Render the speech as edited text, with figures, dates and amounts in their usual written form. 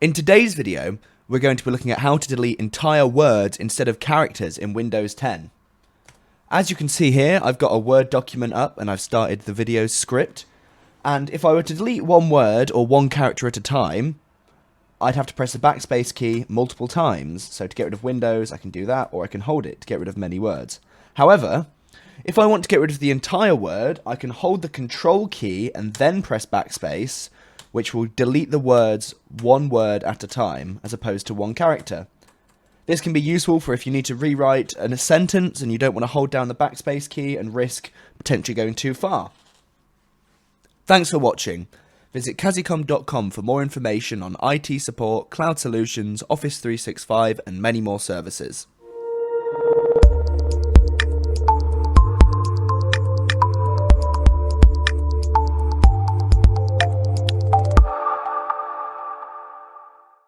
In today's video, we're going to be looking at how to delete entire words instead of characters in Windows 10. As you can see here, I've got a Word document up and I've started the video script. And if I were to delete one word or one character at a time, I'd have to press the backspace key multiple times. So to get rid of Windows, I can do that, or I can hold it to get rid of many words. However, if I want to get rid of the entire word, I can hold the Control key and then press backspace, which will delete the words one word at a time, as opposed to one character. This can be useful for if you need to rewrite a sentence and you don't want to hold down the backspace key and risk potentially going too far. Thanks for watching. Visit Kazzicom.com for more information on IT support, cloud solutions, Office 365 and many more services.